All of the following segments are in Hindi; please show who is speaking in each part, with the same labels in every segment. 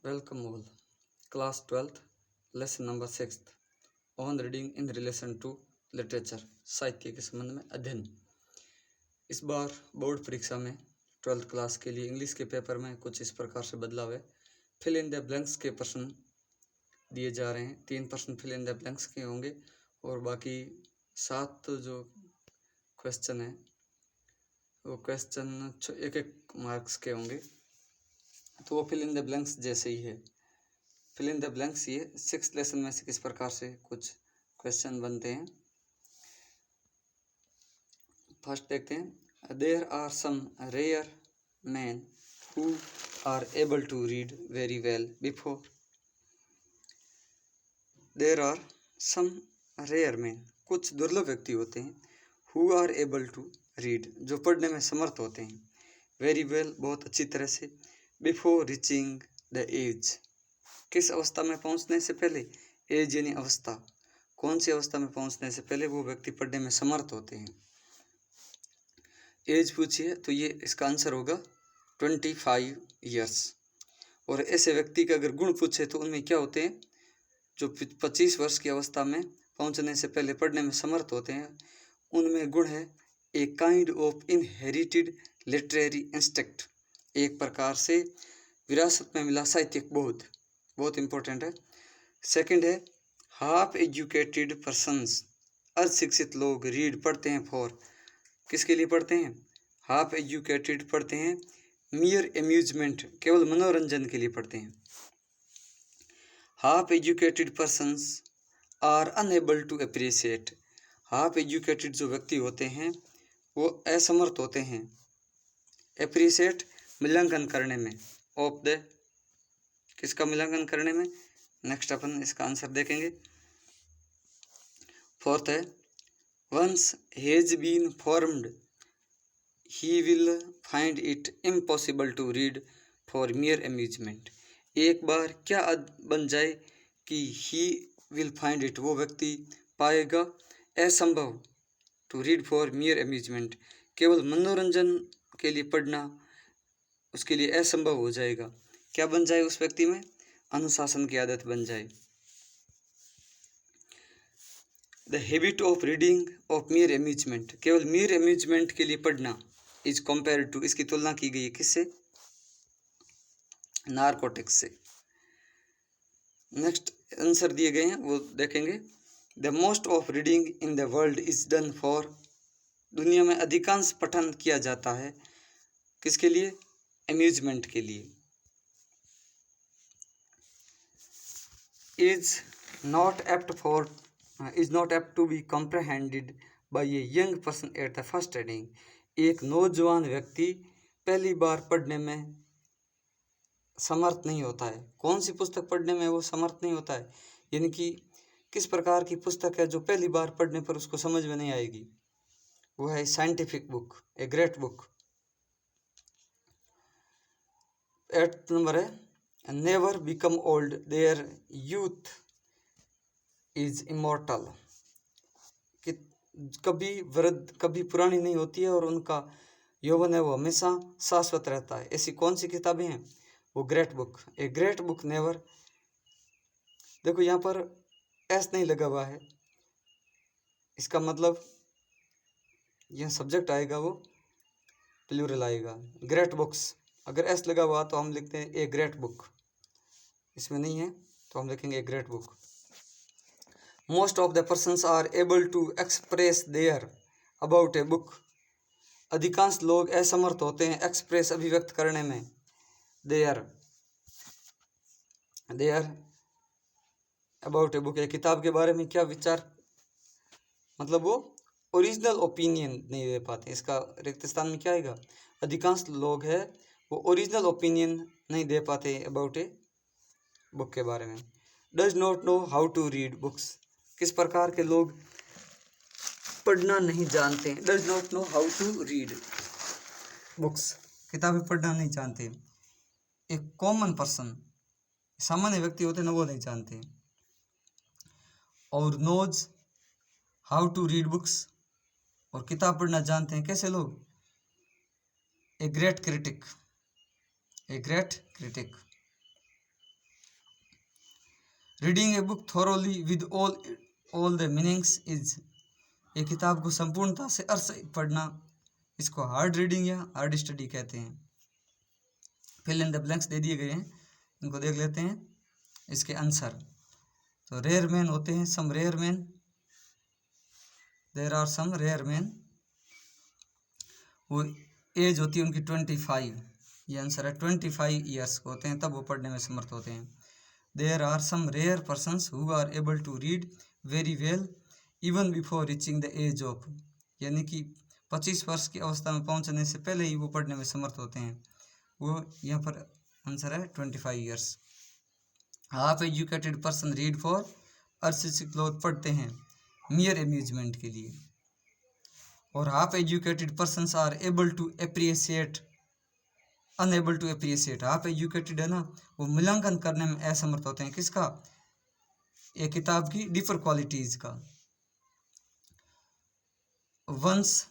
Speaker 1: Welcome all. Class 12th, lesson number 6th on reading in relation to literature. साहित्य के संबंध में अध्ययन। इस बार बोर्ड परीक्षा में 12th क्लास के लिए इंग्लिश के पेपर में कुछ इस प्रकार से बदलाव है। फिल इन द ब्लैंक्स के प्रश्न दिए जा रहे हैं। 3 प्रश्न फिल इन द ब्लैंक्स के होंगे और बाकी 7 जो क्वेश्चन है वो क्वेश्चन एक मार्क्स के होंगे, तो वो फिल इन द ब्लैंक्स जैसे ही है। फिल इन द ब्लैंक्स ये 6th लेसन में से किस प्रकार से कुछ क्वेश्चन बनते हैं। फर्स्ट देखते हैं। There are some rare man who are able to read very well before. There are some rare man, कुछ दुर्लभ व्यक्ति होते हैं। Who are able to read, जो पढ़ने में समर्थ होते हैं। वेरी वेल, बहुत अच्छी तरह से। बिफोर रीचिंग द एज, किस अवस्था में पहुंचने से पहले। एज यानी अवस्था, कौन सी अवस्था में पहुंचने से पहले वो व्यक्ति पढ़ने में समर्थ होते हैं। एज पूछिए तो ये इसका आंसर होगा 25 ईयर्स। और ऐसे व्यक्ति का अगर गुण पूछे तो उनमें क्या होते हैं, जो 25 वर्ष की अवस्था में पहुंचने से पहले पढ़ने में समर्थ होते हैं, उनमें गुण है a kind of inherited literary instinct, एक प्रकार से विरासत में मिला साहित्यिक बोध, बहुत इंपॉर्टेंट है। सेकंड है हाफ एजुकेटेड पर्सन्स, अशिक्षित लोग रीड पढ़ते हैं फॉर, किसके लिए पढ़ते हैं। हाफ एजुकेटेड पढ़ते हैं मियर एम्यूजमेंट, केवल मनोरंजन के लिए पढ़ते हैं। Half educated persons are unable to appreciate, half educated जो व्यक्ति होते हैं वो असमर्थ होते हैं अप्रिशिएट, मूल्यांकन करने में, ऑफ द, किसका मूल्यांकन करने में। नेक्स्ट अपन इसका आंसर देखेंगे। फोर्थ है once has been formed he will find it impossible to read for mere amusement, एक बार क्या बन जाए कि ही विल फाइंड इट, वो व्यक्ति पाएगा असंभव, to read for mere amusement, केवल मनोरंजन के लिए पढ़ना उसके लिए असंभव हो जाएगा। क्या बन जाए उस व्यक्ति में, अनुशासन की आदत बन जाए। The habit of reading of मियर amusement, केवल मियर अम्यूजमेंट के लिए पढ़ना, इज कंपेयर टू, इसकी तुलना की गई है किससे, नारकोटिक्स से। नेक्स्ट आंसर दिए गए हैं वो देखेंगे। The most of reading in the world is done for, दुनिया में अधिकांश पठन किया जाता है किसके लिए, अम्यूजमेंट के लिए। Is not apt to be comprehended by a young person at the first reading, एक नौजवान व्यक्ति पहली बार पढ़ने में समर्थ नहीं होता है। कौन सी पुस्तक पढ़ने में वो समर्थ नहीं होता है, यानी कि किस प्रकार की पुस्तक है जो पहली बार पढ़ने पर उसको समझ में नहीं आएगी, वो है scientific book, a great book. 8th number है never become old their youth is immortal, कि कभी वृद्ध कभी पुरानी नहीं होती है और उनका यौवन है वो हमेशा शाश्वत रहता है। ऐसी कौन सी किताबें हैं, वो great book, a great book never. देखो यहाँ पर एस नहीं लगा हुआ है, इसका मतलब यह सब्जेक्ट आएगा वो प्लूरल आएगा, ग्रेट बुक्स। अगर एस लगा हुआ तो हम लिखते हैं ए ग्रेट बुक, इसमें नहीं है तो हम लिखेंगे a great book. Most of the persons are able to express their about a book, अधिकांश लोग असमर्थ होते हैं एक्सप्रेस अभिव्यक्त करने में, देयर अबाउट ए बुक, एक किताब के बारे में क्या विचार, मतलब वो ओरिजिनल ओपिनियन नहीं दे पाते। इसका रिक्त स्थान में क्या आएगा, अधिकांश लोग है वो ओरिजिनल ओपिनियन नहीं दे पाते अबाउट ए बुक के बारे में। Does not know how to read books, किस प्रकार के लोग पढ़ना नहीं जानते हैं। Does not know how to read books, किताबें पढ़ना नहीं जानते। एक कॉमन पर्सन, सामान्य व्यक्ति होते हैं ना, वो नहीं जानते। और knows how to read books, और किताब पढ़ना जानते हैं कैसे लोग, a great critic, a great critic. Reading a book thoroughly with all the meanings is, ये किताब को संपूर्णता से अर्थ सहित पढ़ना, इसको हार्ड रीडिंग या हार्ड स्टडी कहते हैं। फिल इन द ब्लैंक्स दे दिए गए हैं, इनको देख लेते हैं इसके आंसर। तो रेयर मैन होते हैं, some rare man, there are some rare man, वो एज होती है उनकी 25, ये आंसर है 25 ईयर्स होते हैं तब वो पढ़ने में समर्थ होते हैं। There are some rare persons who are able to read very well even before reaching the age of, यानी कि 25 वर्ष की अवस्था में पहुंचने से पहले ही वो पढ़ने में समर्थ होते हैं, वो यहाँ पर आंसर है 25 years. Half educated person read for, अशिक्षित लोग पढ़ते हैं मियर एम्यूजमेंट के लिए। और half educated persons are able to appreciate, unable to appreciate, half educated है ना, वो मूल्यांकन करने में असमर्थ होते हैं किसका, एक किताब की डीपर क्वालिटीज का। वंस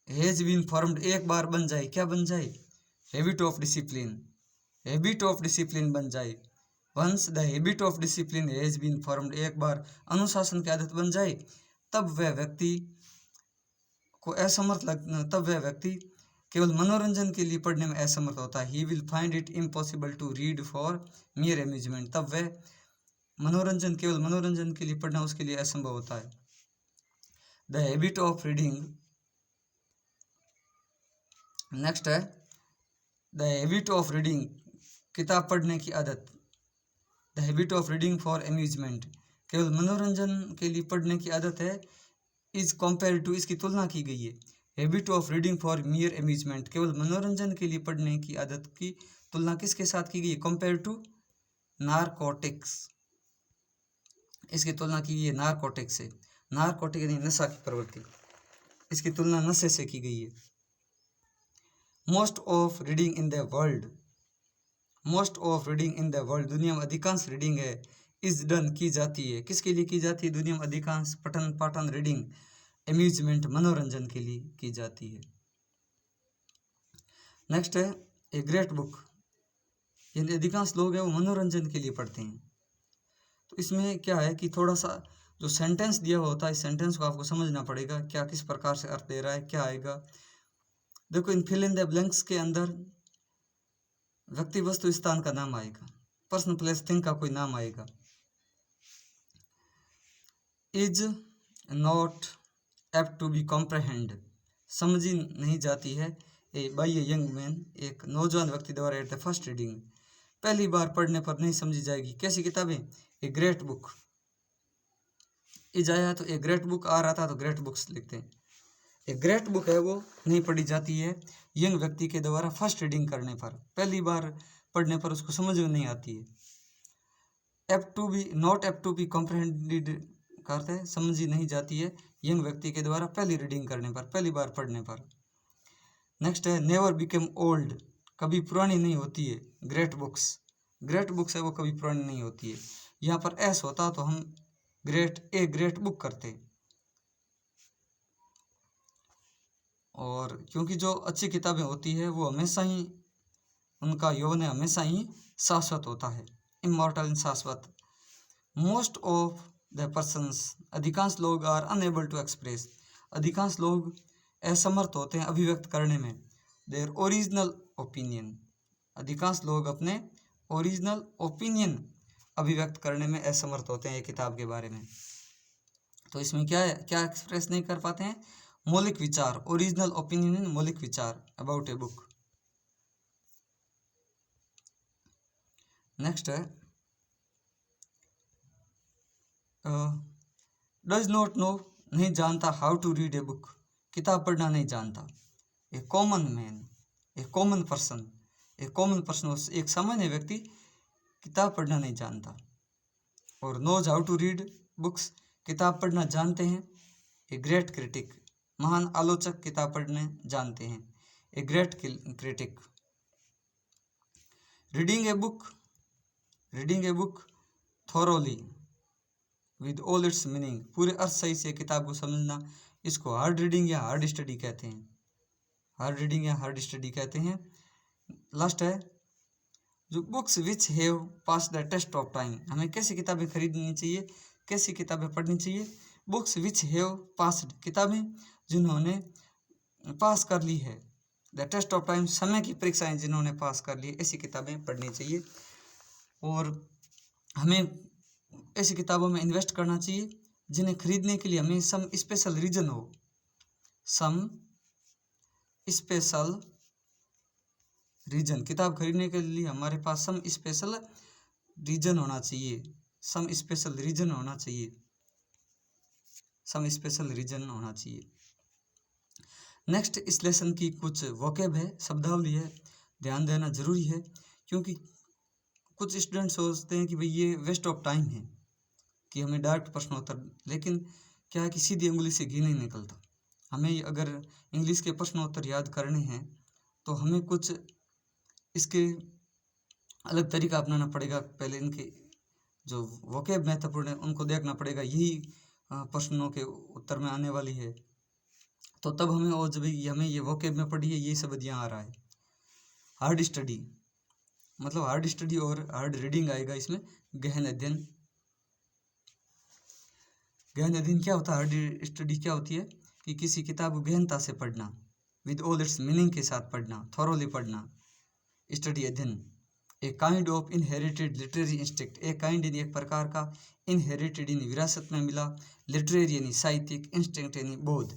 Speaker 1: हैज बीन फॉर्म्ड, एक बार बन जाए, क्या बन जाए, habit of discipline, habit of discipline बन जाए। Once the habit of discipline has been formed, एक बार अनुशासन की आदत बन जाए, तब वह व्यक्ति को असमर्थ तब वह व्यक्ति केवल मनोरंजन के लिए पढ़ने में असमर्थ होता है। He will find it impossible to read for mere amusement, तब वह मनोरंजन, केवल मनोरंजन के लिए पढ़ना उसके लिए असंभव होता है। The habit of reading, next है द हैबिट ऑफ रीडिंग, किताब पढ़ने की आदत। The habit of reading for amusement, केवल मनोरंजन के लिए पढ़ने की आदत है, इज कंपेयर टू, इसकी तुलना की गई है। Habit of reading for mere amusement, केवल मनोरंजन के लिए पढ़ने की आदत की तुलना किसके साथ की गई है, कंपेयर टू नारकोटिक्स, इसकी तुलना की गई है नारकोटिक्स से। नारकोटिक यानी नशा की प्रवृत्ति, इसकी तुलना नशे से की गई है। Most of reading in the world, most of reading in the world, दुनिया में अधिकांश रीडिंग है, इज डन की जाती है, किसके लिए की जाती है, दुनिया में अधिकांश पठन पाठन रीडिंग एम्यूजमेंट मनोरंजन के लिए की जाती है। नेक्स्ट है ए ग्रेट बुक, यानी अधिकांश लोग हैं वो मनोरंजन के लिए पढ़ते हैं। तो इसमें क्या है कि थोड़ा सा जो सेंटेंस दिया हुआ होता है, इस सेंटेंस को आपको समझना पड़ेगा, क्या किस प्रकार से अर्थ दे रहा है, क्या आएगा। देखो इन फिल इन द ब्लैंक्स के अंदर व्यक्ति वस्तु स्थान का नाम आएगा, पर्सन प्लेस थिंग का कोई नाम आएगा। Is not apt to be comprehend, समझी नहीं जाती है, a by a young man, एक नौजवान व्यक्ति द्वारा एट द फर्स्ट रीडिंग, पहली बार पढ़ने पर नहीं समझी जाएगी। कैसी किताबें, ए ग्रेट बुक, इज आया तो ए ग्रेट बुक, आ रहा था तो ग्रेट बुक्स लिखते हैं। ए ग्रेट बुक है वो नहीं पढ़ी जाती है यंग व्यक्ति के द्वारा फर्स्ट रीडिंग करने पर, पहली बार पढ़ने पर उसको समझ में नहीं आती है। Apt to be, not apt to be comprehended करते हैं, समझी नहीं जाती है यंग व्यक्ति के द्वारा पहली रीडिंग करने पर, पहली बार पढ़ने पर। नेक्स्ट है नेवर बिकम ओल्ड, कभी पुरानी नहीं होती है ग्रेट बुक्स, ग्रेट बुक्स है वो कभी पुरानी नहीं होती है। यहाँ पर एस होता तो हम ग्रेट ए ग्रेट बुक करते, और क्योंकि जो अच्छी किताबें होती है वो हमेशा ही उनका यौवन हमेशा ही शाश्वत होता है, इमॉर्टल इन शाश्वत। मोस्ट ऑफ द पर्सन्स, अधिकांश लोग आर अनएबल टू एक्सप्रेस, अधिकांश लोग असमर्थ होते हैं अभिव्यक्त करने में देयर ओरिजिनल ओपिनियन, अधिकांश लोग अपने ओरिजिनल ओपिनियन अभिव्यक्त करने में असमर्थ होते हैं एक किताब के बारे में। तो इसमें क्या है, क्या एक्सप्रेस नहीं कर पाते हैं, मौलिक विचार, ओरिजिनल ओपिनियन, मौलिक विचार अबाउट ए बुक। नेक्स्ट है डज नॉट नो, नहीं जानता, how to read a book, किताब पढ़ना नहीं जानता। A common man, a common person, a common person, एक सामान्य व्यक्ति किताब पढ़ना नहीं जानता। और knows how to read books, किताब पढ़ना जानते हैं। ए ग्रेट क्रिटिक, महान आलोचक किताब पढ़ने जानते हैं, a great critic. Reading a book, reading a book thoroughly with all its meaning, पूरे अर्थ सही से किताब को समझना, इसको हार्ड रीडिंग या हार्ड स्टडी कहते हैं, हार्ड रीडिंग या हार्ड स्टडी कहते हैं। लास्ट है जो books which have pass the test of time, हमें कैसी किताबें खरीदनी चाहिए, कैसी किताबें पढ़नी चाहिए? बुक्स विच हैव पास्ड, किताबें जिन्होंने पास कर ली है, द टेस्ट ऑफ टाइम, समय की परीक्षाएं जिन्होंने पास कर ली है, ऐसी किताबें पढ़नी चाहिए। और हमें ऐसी किताबों में इन्वेस्ट करना चाहिए जिन्हें खरीदने के लिए हमें सम स्पेशल रीजन हो, सम स्पेशल रीजन, किताब खरीदने के लिए हमारे पास सम स्पेशल रीजन होना चाहिए, सम स्पेशल रीजन होना चाहिए, सम स्पेशल रीजन होना चाहिए। नेक्स्ट, इस लेसन की कुछ वोकेब है, शब्दावली है, ध्यान देना जरूरी है, क्योंकि कुछ स्टूडेंट सोचते हैं कि भाई ये वेस्ट ऑफ टाइम है कि हमें डायरेक्ट प्रश्न उत्तर, लेकिन क्या है कि सीधी उंगली से घी नहीं निकलता। हमें अगर इंग्लिश के प्रश्न उत्तर याद करने हैं तो हमें कुछ इसके अलग तरीका अपनाना पड़ेगा। पहले इनके जो वोकेब महत्वपूर्ण है उनको देखना पड़ेगा, यही प्रश्नों के उत्तर में आने वाली है, तो तब हमें, और जब हमें ये वोकेब में पढ़ी है ये शब्द यहाँ आ रहा है। हार्ड स्टडी, मतलब हार्ड स्टडी और हार्ड रीडिंग आएगा इसमें। गहन अध्ययन, गहन अध्ययन क्या होता है? हार्ड स्टडी क्या होती है कि किसी किताब को गहनता से पढ़ना, विद ऑल इट्स मीनिंग के साथ पढ़ना, थॉरोली पढ़ना। स्टडी अध्ययन, a kind of inherited literary instinct, एक काइंड यानी एक प्रकार का, इनहेरिटेड यानी विरासत में मिला, लिटरेरी यानी साहित्यिक, इंस्टिंक्ट यानी बोध,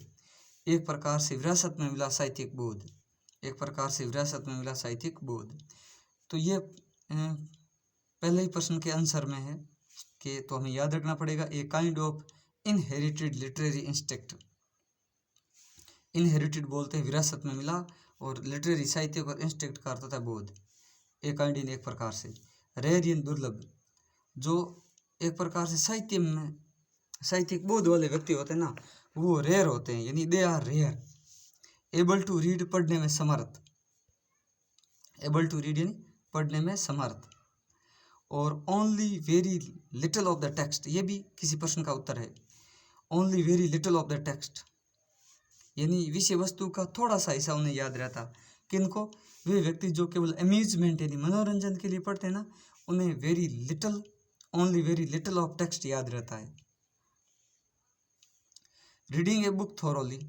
Speaker 1: एक प्रकार से विरासत में मिला साहित्यिक बोध, एक प्रकार से विरासत में मिला साहित्यिक बोध। तो ये पहले ही प्रश्न के आंसर में है कि, तो हमें याद रखना पड़ेगा, a kind of inherited literary instinct. Inherited बोलते हैं विरासत में मिला, और लिटरेरी साहित्यिक और इंस्टिक्ट का अर्थ होता है बोध। एक काइंड यानी एक प्रकार से, रेयर यानी दुर्लभ, जो एक प्रकार से साहित्य में साहित्यिक बोध वाले व्यक्ति होते हैं ना, वो रेयर होते हैं, यानी they are rare. Able to read, पढ़ने में समर्थ, एबल टू रीड यानी पढ़ने में समर्थ। और only very little of the text, ये भी किसी प्रश्न का उत्तर है। Only very little of the text यानी विषय वस्तु का थोड़ा सा हिस्सा उन्हें याद रहता। किनको? वे व्यक्ति जो केवल अम्यूजमेंट यानी मनोरंजन के लिए पढ़ते हैं ना, उन्हें very little, only very little of text याद रहता है। Reading a book thoroughly,